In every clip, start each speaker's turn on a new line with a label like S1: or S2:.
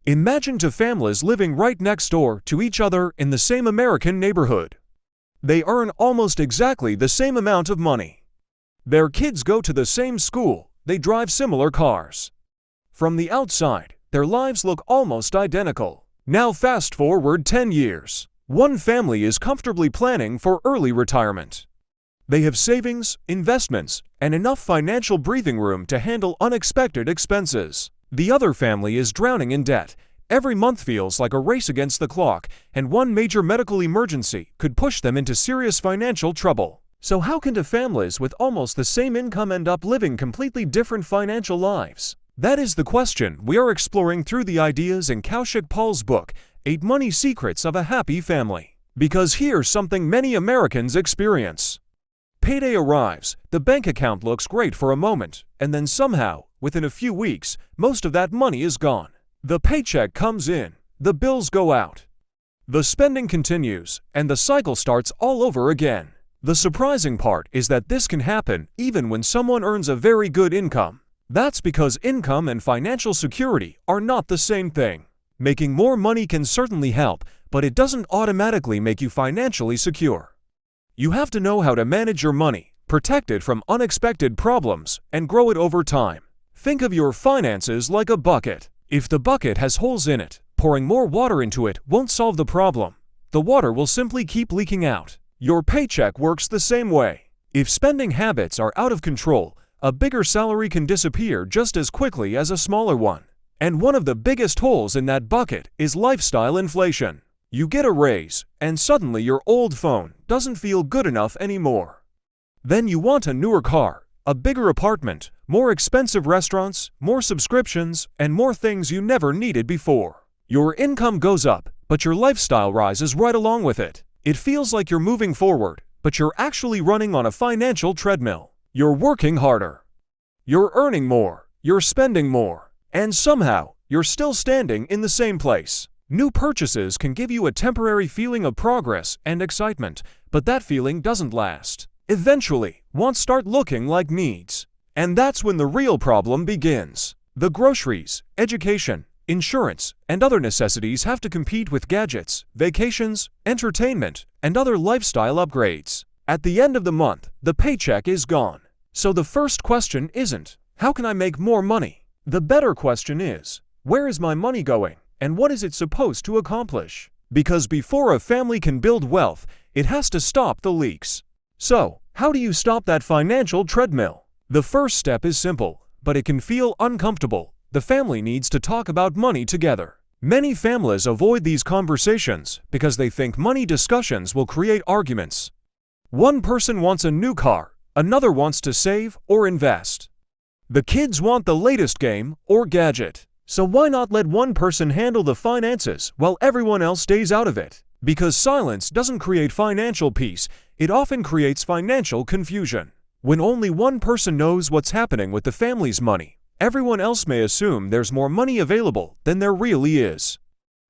S1: Imagine two families living right next door to each other in the same American neighborhood. They earn almost exactly the same amount of money. Their kids go to the same school, they drive similar cars. From the outside, their lives look almost identical. Now fast forward 10 years. One family is comfortably planning for early retirement. They have savings, investments, and enough financial breathing room to handle unexpected expenses. The other family is drowning in debt. Every month feels like a race against the clock, and one major medical emergency could push them into serious financial trouble. So how can two families with almost the same income end up living completely different financial lives? That is the question we are exploring through the ideas in Kaushik Roy's book, 8 Money Secrets of a Happy Family. Because here's something many Americans experience. Payday arrives, the bank account looks great for a moment, and then somehow, within a few weeks, most of that money is gone. The paycheck comes in, the bills go out. The spending continues, and the cycle starts all over again. The surprising part is that this can happen even when someone earns a very good income. That's because income and financial security are not the same thing. Making more money can certainly help, but it doesn't automatically make you financially secure. You have to know how to manage your money, protect it from unexpected problems, and grow it over time. Think of your finances like a bucket. If the bucket has holes in it, pouring more water into it won't solve the problem. The water will simply keep leaking out. Your paycheck works the same way. If spending habits are out of control, a bigger salary can disappear just as quickly as a smaller one. And one of the biggest holes in that bucket is lifestyle inflation. You get a raise, and suddenly your old phone doesn't feel good enough anymore. Then you want a newer car, a bigger apartment, more expensive restaurants, more subscriptions, and more things you never needed before. Your income goes up, but your lifestyle rises right along with it. It feels like you're moving forward, but you're actually running on a financial treadmill. You're working harder. You're earning more, you're spending more, and somehow, you're still standing in the same place. New purchases can give you a temporary feeling of progress and excitement, but that feeling doesn't last. Eventually, wants start looking like needs. And that's when the real problem begins. The groceries, education, insurance, and other necessities have to compete with gadgets, vacations, entertainment, and other lifestyle upgrades. At the end of the month, the paycheck is gone. So the first question isn't, how can I make more money? The better question is, where is my money going? And what is it supposed to accomplish? Because before a family can build wealth, it has to stop the leaks. So, how do you stop that financial treadmill? The first step is simple, but it can feel uncomfortable. The family needs to talk about money together. Many families avoid these conversations because they think money discussions will create arguments. One person wants a new car, another wants to save or invest. The kids want the latest game or gadget. So why not let one person handle the finances while everyone else stays out of it? Because silence doesn't create financial peace, it often creates financial confusion. When only one person knows what's happening with the family's money, everyone else may assume there's more money available than there really is.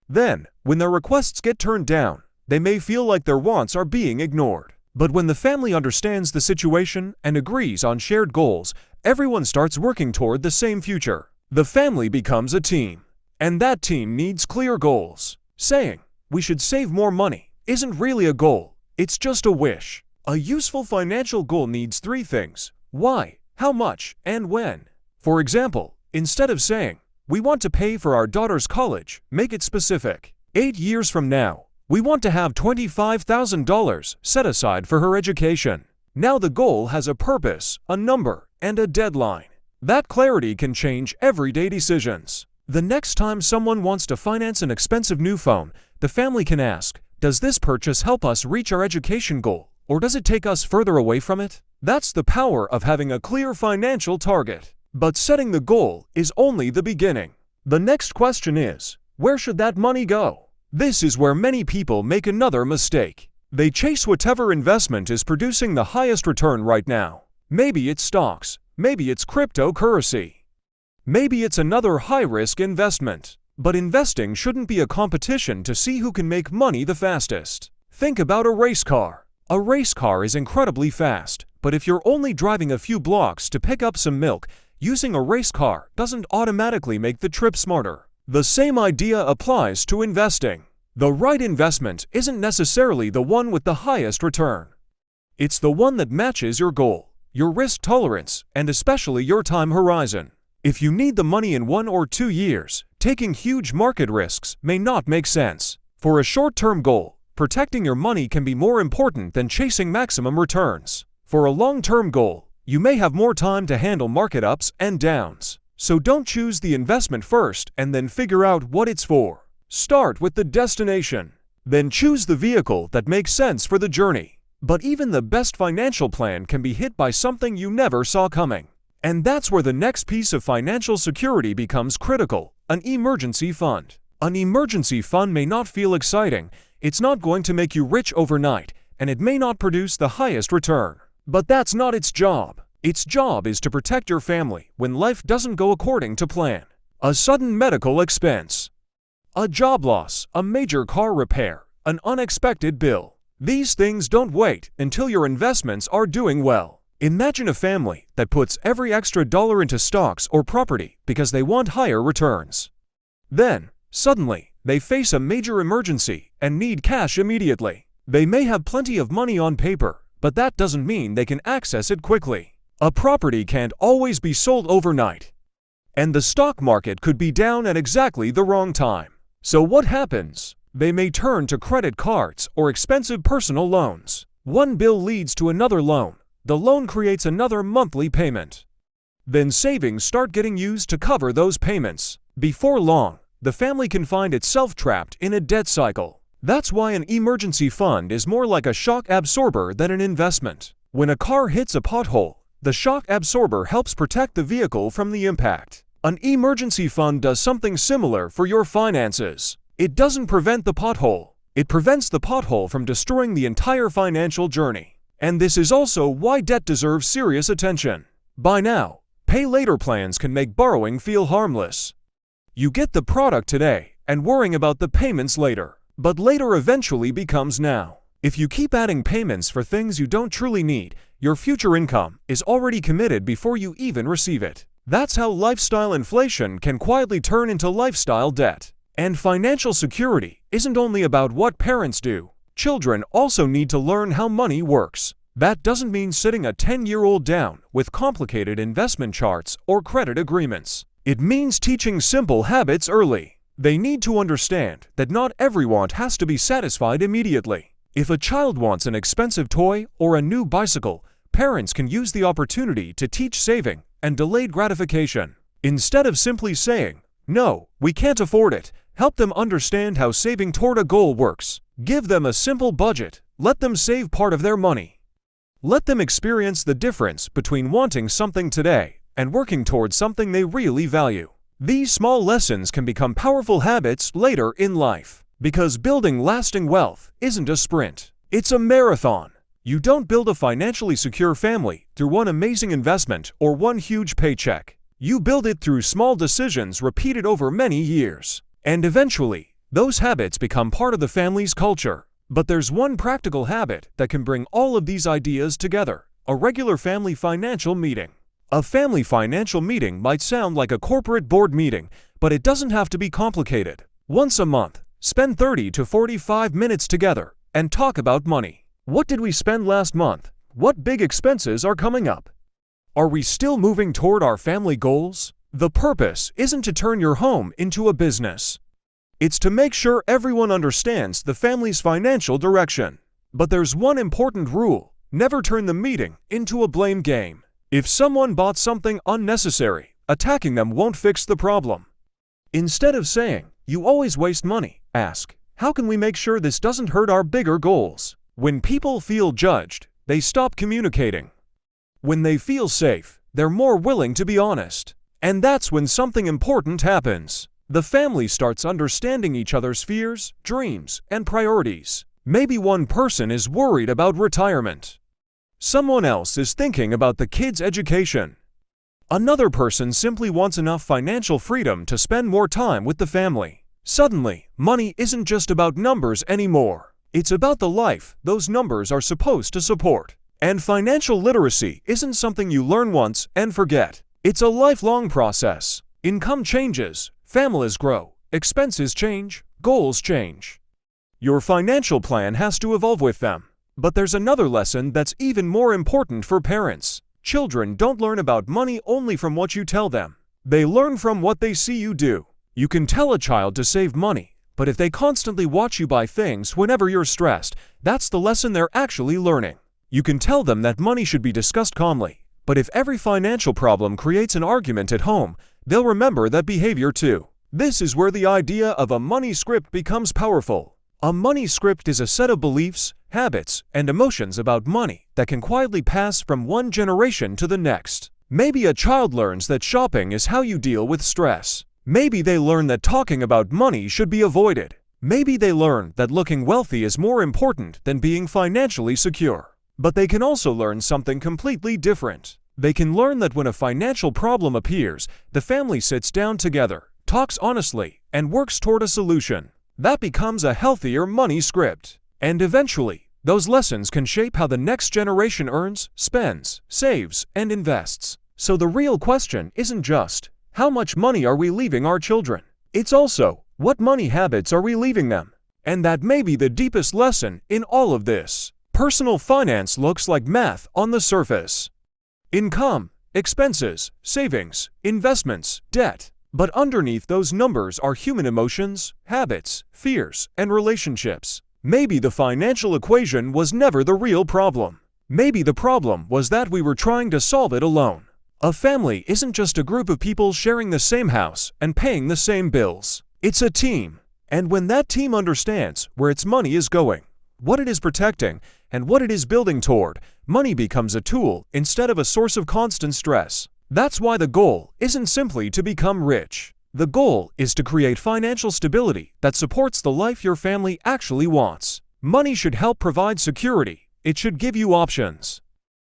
S1: Then, when their requests get turned down, they may feel like their wants are being ignored. But when the family understands the situation and agrees on shared goals, everyone starts working toward the same future. The family becomes a team, and that team needs clear goals. Saying, we should save more money, isn't really a goal, it's just a wish. A useful financial goal needs 3 things: why, how much, and when. For example, instead of saying, we want to pay for our daughter's college, make it specific. 8 years from now, we want to have $25,000 set aside for her education. Now the goal has a purpose, a number, and a deadline. That clarity can change everyday decisions. The next time someone wants to finance an expensive new phone, the family can ask, does this purchase help us reach our education goal, or does it take us further away from it? That's the power of having a clear financial target. But setting the goal is only the beginning. The next question is, where should that money go? This is where many people make another mistake. They chase whatever investment is producing the highest return right now. Maybe it's stocks. Maybe it's cryptocurrency. Maybe it's another high-risk investment. But investing shouldn't be a competition to see who can make money the fastest. Think about a race car. A race car is incredibly fast, but if you're only driving a few blocks to pick up some milk, using a race car doesn't automatically make the trip smarter. The same idea applies to investing. The right investment isn't necessarily the one with the highest return. It's the one that matches your goal, your risk tolerance, and especially your time horizon. If you need the money in 1 or 2 years, taking huge market risks may not make sense. For a short-term goal, protecting your money can be more important than chasing maximum returns. For a long-term goal, you may have more time to handle market ups and downs. So don't choose the investment first and then figure out what it's for. Start with the destination. Then choose the vehicle that makes sense for the journey. But even the best financial plan can be hit by something you never saw coming. And that's where the next piece of financial security becomes critical: an emergency fund. An emergency fund may not feel exciting, it's not going to make you rich overnight, and it may not produce the highest return. But that's not its job. Its job is to protect your family when life doesn't go according to plan. A sudden medical expense, a job loss, a major car repair, an unexpected bill. These things don't wait until your investments are doing well. Imagine a family that puts every extra dollar into stocks or property because they want higher returns. Then, suddenly, they face a major emergency and need cash immediately. They may have plenty of money on paper, but that doesn't mean they can access it quickly. A property can't always be sold overnight. And the stock market could be down at exactly the wrong time. So what happens? They may turn to credit cards or expensive personal loans. One bill leads to another loan. The loan creates another monthly payment. Then savings start getting used to cover those payments. Before long, the family can find itself trapped in a debt cycle. That's why an emergency fund is more like a shock absorber than an investment. When a car hits a pothole, the shock absorber helps protect the vehicle from the impact. An emergency fund does something similar for your finances. It doesn't prevent the pothole. It prevents the pothole from destroying the entire financial journey. And this is also why debt deserves serious attention. By now, pay later plans can make borrowing feel harmless. You get the product today and worrying about the payments later. But later eventually becomes now. If you keep adding payments for things you don't truly need, your future income is already committed before you even receive it. That's how lifestyle inflation can quietly turn into lifestyle debt. And financial security isn't only about what parents do. Children also need to learn how money works. That doesn't mean sitting a 10-year-old down with complicated investment charts or credit agreements. It means teaching simple habits early. They need to understand that not every want has to be satisfied immediately. If a child wants an expensive toy or a new bicycle, parents can use the opportunity to teach saving and delayed gratification. Instead of simply saying, "No, we can't afford it," help them understand how saving toward a goal works. Give them a simple budget. Let them save part of their money. Let them experience the difference between wanting something today and working towards something they really value. These small lessons can become powerful habits later in life. Because building lasting wealth isn't a sprint. It's a marathon. You don't build a financially secure family through one amazing investment or one huge paycheck. You build it through small decisions repeated over many years. And eventually, those habits become part of the family's culture. But there's one practical habit that can bring all of these ideas together: a regular family financial meeting. A family financial meeting might sound like a corporate board meeting, but it doesn't have to be complicated. Once a month, spend 30 to 45 minutes together and talk about money. What did we spend last month? What big expenses are coming up? Are we still moving toward our family goals? The purpose isn't to turn your home into a business. It's to make sure everyone understands the family's financial direction. But there's one important rule: never turn the meeting into a blame game. If someone bought something unnecessary, attacking them won't fix the problem. Instead of saying, "You always waste money," ask, "How can we make sure this doesn't hurt our bigger goals?" When people feel judged, they stop communicating. When they feel safe, they're more willing to be honest. And that's when something important happens. The family starts understanding each other's fears, dreams, and priorities. Maybe one person is worried about retirement. Someone else is thinking about the kids' education. Another person simply wants enough financial freedom to spend more time with the family. Suddenly, money isn't just about numbers anymore. It's about the life those numbers are supposed to support. And financial literacy isn't something you learn once and forget. It's a lifelong process. Income changes, families grow, expenses change, goals change. Your financial plan has to evolve with them. But there's another lesson that's even more important for parents. Children don't learn about money only from what you tell them. They learn from what they see you do. You can tell a child to save money, but if they constantly watch you buy things whenever you're stressed, that's the lesson they're actually learning. You can tell them that money should be discussed calmly, but if every financial problem creates an argument at home, they'll remember that behavior too. This is where the idea of a money script becomes powerful. A money script is a set of beliefs, habits, and emotions about money that can quietly pass from one generation to the next. Maybe a child learns that shopping is how you deal with stress. Maybe they learn that talking about money should be avoided. Maybe they learn that looking wealthy is more important than being financially secure. But they can also learn something completely different. They can learn that when a financial problem appears, the family sits down together, talks honestly, and works toward a solution. That becomes a healthier money script. And eventually, those lessons can shape how the next generation earns, spends, saves, and invests. So the real question isn't just, how much money are we leaving our children? It's also, what money habits are we leaving them? And that may be the deepest lesson in all of this. Personal finance looks like math on the surface. Income, expenses, savings, investments, debt. But underneath those numbers are human emotions, habits, fears, and relationships. Maybe the financial equation was never the real problem. Maybe the problem was that we were trying to solve it alone. A family isn't just a group of people sharing the same house and paying the same bills. It's a team. And when that team understands where its money is going, what it is protecting, and what it is building toward, money becomes a tool instead of a source of constant stress. That's why the goal isn't simply to become rich. The goal is to create financial stability that supports the life your family actually wants. Money should help provide security. It should give you options.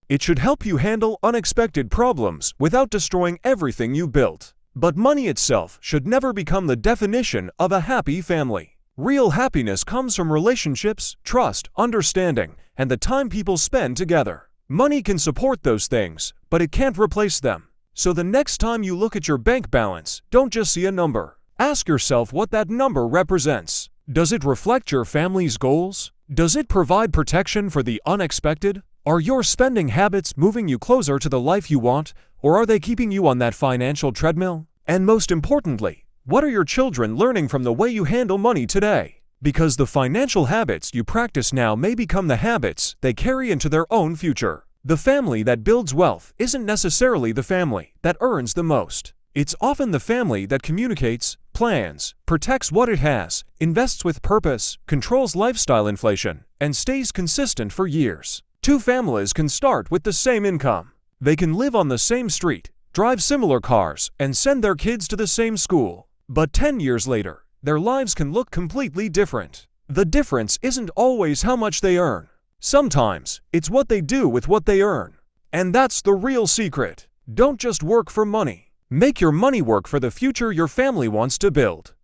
S1: It should help you handle unexpected problems without destroying everything you built. But money itself should never become the definition of a happy family. Real happiness comes from relationships, trust, understanding, and the time people spend together. Money can support those things, but it can't replace them. So the next time you look at your bank balance, don't just see a number. Ask yourself what that number represents. Does it reflect your family's goals? Does it provide protection for the unexpected? Are your spending habits moving you closer to the life you want, or are they keeping you on that financial treadmill? And most importantly, what are your children learning from the way you handle money today? Because the financial habits you practice now may become the habits they carry into their own future. The family that builds wealth isn't necessarily the family that earns the most. It's often the family that communicates, plans, protects what it has, invests with purpose, controls lifestyle inflation, and stays consistent for years. Two families can start with the same income. They can live on the same street, drive similar cars, and send their kids to the same school. But 10 years later, their lives can look completely different. The difference isn't always how much they earn. Sometimes, it's what they do with what they earn. And that's the real secret. Don't just work for money. Make your money work for the future your family wants to build.